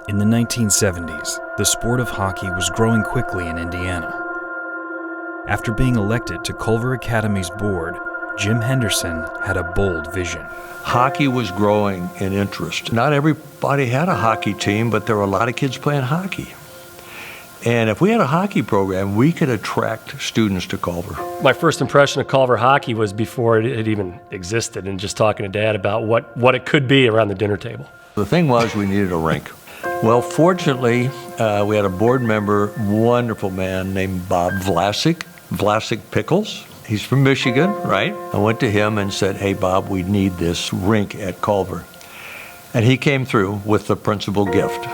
In the 1970s, the sport of hockey was growing quickly in Indiana. After being elected to Culver Academy's board, Jim Henderson had a bold vision. Hockey was growing in interest. Not everybody had a hockey team, but there were a lot of kids playing hockey. And if we had a hockey program, we could attract students to Culver. My first impression of Culver hockey was before it even existed, and just talking to Dad about what it could be around the dinner table. The thing was, we needed a rink. Well, fortunately, we had a board member, wonderful man named Bob Vlasic Pickles. He's from Michigan, right? I went to him and said, hey, Bob, we need this rink at Culver. And he came through with the principal gift.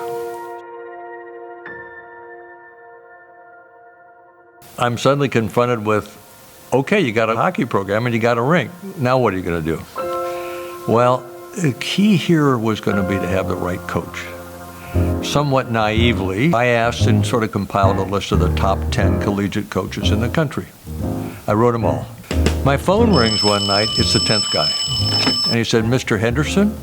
I'm suddenly confronted with, okay, you got a hockey program and you got a rink. Now what are you going to do? Well, the key here was going to be to have the right coach. Somewhat naively, I asked and sort of compiled a list of the top 10 collegiate coaches in the country. I wrote them all. My phone rings one night, it's the 10th guy. And he said, Mr. Henderson,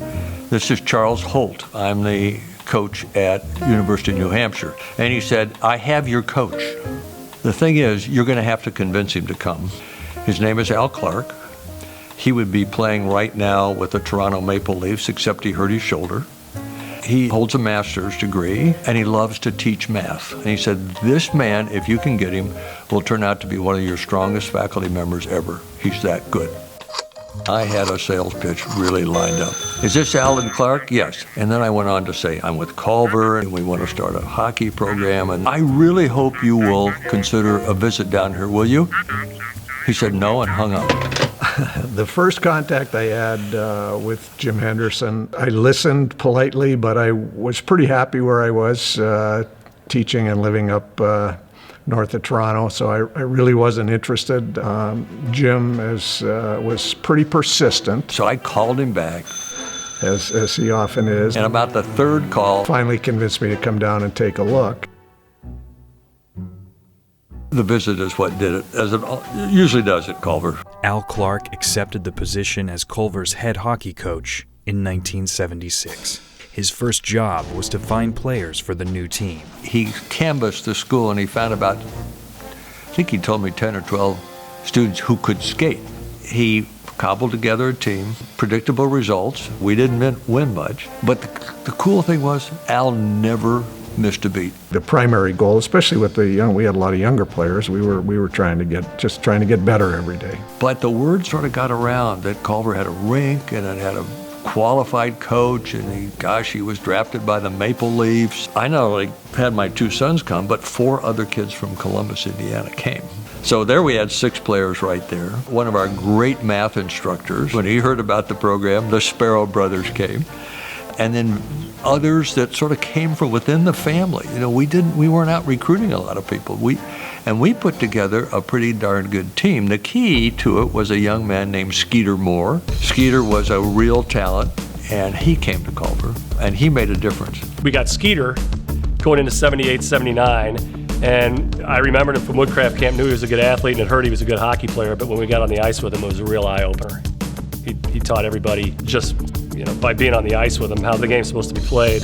this is Charles Holt. I'm the coach at University of New Hampshire. And he said, I have your coach. The thing is, you're going to have to convince him to come. His name is Al Clark. He would be playing right now with the Toronto Maple Leafs, except he hurt his shoulder. He holds a master's degree, and he loves to teach math. And he said, this man, if you can get him, will turn out to be one of your strongest faculty members ever. He's that good. I had a sales pitch really lined up. Is this Alan Clark? Yes. And then I went on to say, I'm with Culver, and we want to start a hockey program, and I really hope you will consider a visit down here, will you? He said no and hung up. The first contact I had with Jim Henderson, I listened politely, but I was pretty happy where I was teaching and living up north of Toronto, so I really wasn't interested. Jim was pretty persistent. So I called him back. As he often is. And about the third call, finally convinced me to come down and take a look. The visit is what did it, as it usually does at Culver. Al Clark accepted the position as Culver's head hockey coach in 1976. His first job was to find players for the new team. He canvassed the school and he found about, I think he told me 10 or 12 students who could skate. He cobbled together a team, predictable results. We didn't win much, but the cool thing was Al never missed a beat. The primary goal, especially with the young, we had a lot of younger players. We were trying to get better every day. But the word sort of got around that Culver had a rink and it had a qualified coach, and he was drafted by the Maple Leafs. I not only had my two sons come, but 4 other kids from Columbus, Indiana came. So there we had 6 players right there. One of our great math instructors, when he heard about the program, the Sparrow brothers came. And then others that sort of came from within the family. You know, we weren't out recruiting a lot of people. We put together a pretty darn good team. The key to it was a young man named Skeeter Moore. Skeeter was a real talent, and he came to Culver, and he made a difference. We got Skeeter going into 78, 79, and I remembered him from Woodcraft Camp, knew he was a good athlete and had heard he was a good hockey player, but when we got on the ice with him, it was a real eye-opener. He taught everybody just, by being on the ice with him, how the game's supposed to be played.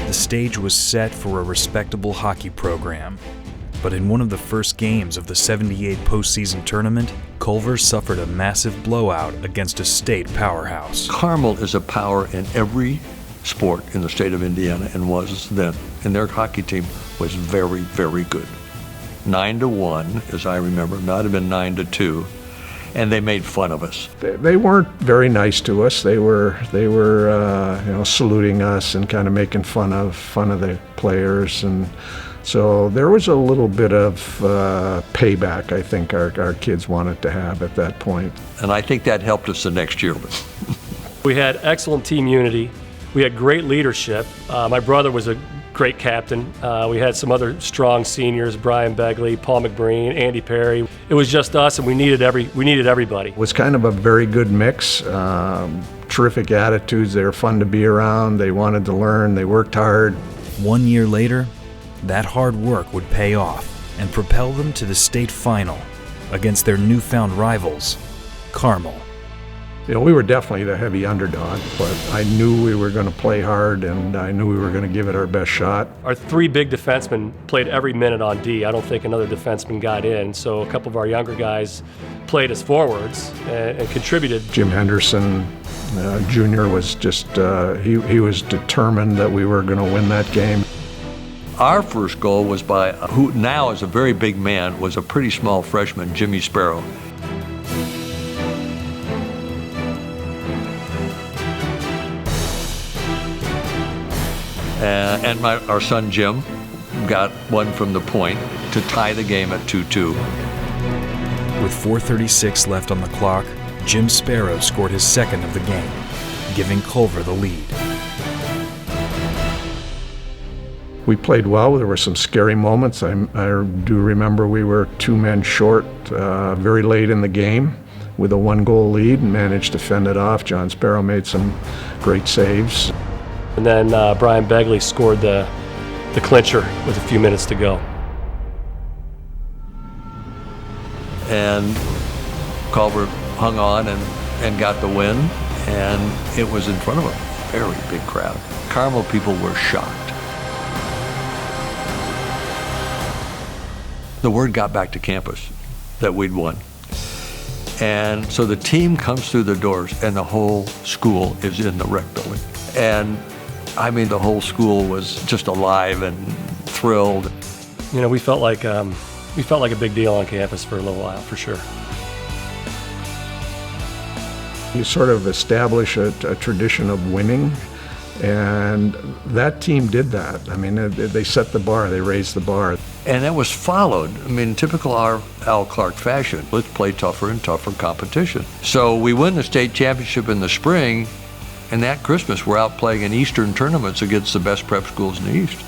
The stage was set for a respectable hockey program, but in one of the first games of the 78 postseason tournament, Culver suffered a massive blowout against a state powerhouse. Carmel is a power in every sport in the state of Indiana and was then, and their hockey team was very, very good. 9-1, as I remember, might have been 9-2, and they made fun of us. They weren't very nice to us. They were saluting us and kind of making fun of the players, and so there was a little bit of payback I think our kids wanted to have at that point. And I think that helped us the next year. We had excellent team unity. We had great leadership. My brother was a great captain. We had some other strong seniors, Brian Begley, Paul McBreen, Andy Perry. It was just us, and we needed everybody. It was kind of a very good mix. Terrific attitudes. They were fun to be around. They wanted to learn. They worked hard. 1 year later, that hard work would pay off and propel them to the state final against their newfound rivals, Carmel. We were definitely the heavy underdog, but I knew we were going to play hard, and I knew we were going to give it our best shot. Our three big defensemen played every minute on D. I don't think another defenseman got in, so a couple of our younger guys played as forwards and contributed. Jim Henderson Jr. was just, he was determined that we were going to win that game. Our first goal was by, who now is a very big man, was a pretty small freshman, Jimmy Sparrow. And our son Jim got one from the point to tie the game at 2-2. With 4:36 left on the clock, Jim Sparrow scored his second of the game, giving Culver the lead. We played well. There were some scary moments. I do remember we were 2 men short very late in the game with a 1-goal lead and managed to fend it off. John Sparrow made some great saves. And then Brian Begley scored the clincher with a few minutes to go. And Culver hung on and got the win, and it was in front of a very big crowd. Carmel people were shocked. The word got back to campus that we'd won. And so the team comes through the doors, and the whole school is in the rec building. And I mean, the whole school was just alive and thrilled. We felt like a big deal on campus for a little while, for sure. You sort of establish a tradition of winning, and that team did that. I mean, they set the bar, they raised the bar. And that was followed, in typical Al Clark fashion. Let's play tougher and tougher competition. So we win the state championship in the spring, and that Christmas we're out playing in Eastern tournaments against the best prep schools in the East,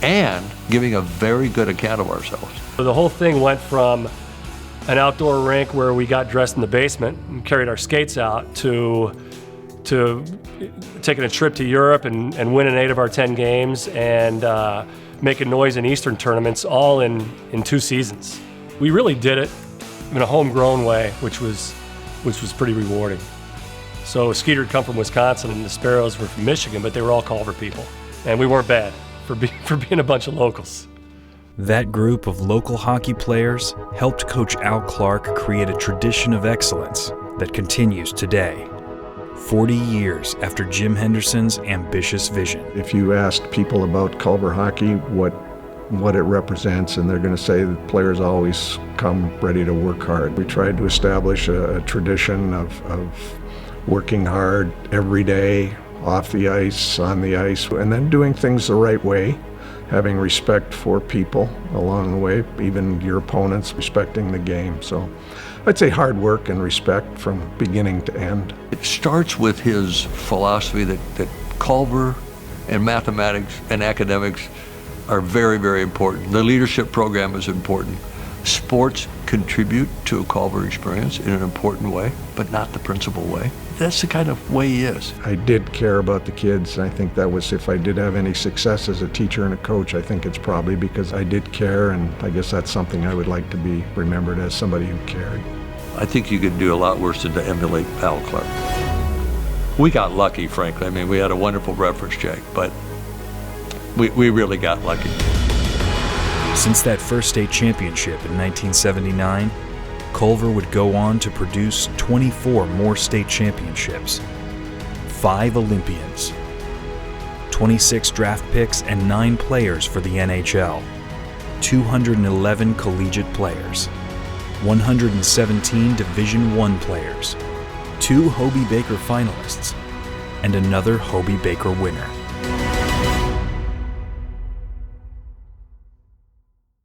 and giving a very good account of ourselves. So the whole thing went from an outdoor rink where we got dressed in the basement and carried our skates out to taking a trip to Europe and winning 8 of our 10 games and making noise in Eastern tournaments, all in 2 seasons. We really did it in a homegrown way, which was pretty rewarding. So Skeeter had come from Wisconsin and the Sparrows were from Michigan, but they were all Culver people. And we weren't bad for being a bunch of locals. That group of local hockey players helped Coach Al Clark create a tradition of excellence that continues today, 40 years after Jim Henderson's ambitious vision. If you asked people about Culver hockey, what it represents, and they're going to say that players always come ready to work hard. We tried to establish a tradition of working hard every day, off the ice, on the ice, and then doing things the right way, having respect for people along the way, even your opponents, respecting the game. So I'd say hard work and respect from beginning to end. It starts with his philosophy that Culver and mathematics and academics are very, very important. The leadership program is important. Sports contribute to a Culver experience in an important way, but not the principal way. That's the kind of way he is. I did care about the kids. I think that was, if I did have any success as a teacher and a coach, I think it's probably because I did care, and I guess that's something I would like to be remembered as, somebody who cared. I think you could do a lot worse than to emulate Al Clark. We got lucky, frankly. We had a wonderful reference check, but we really got lucky. Since that first state championship in 1979, Culver would go on to produce 24 more state championships, 5 Olympians, 26 draft picks and 9 players for the NHL, 211 collegiate players, 117 Division I players, 2 Hobey Baker finalists, and another Hobey Baker winner.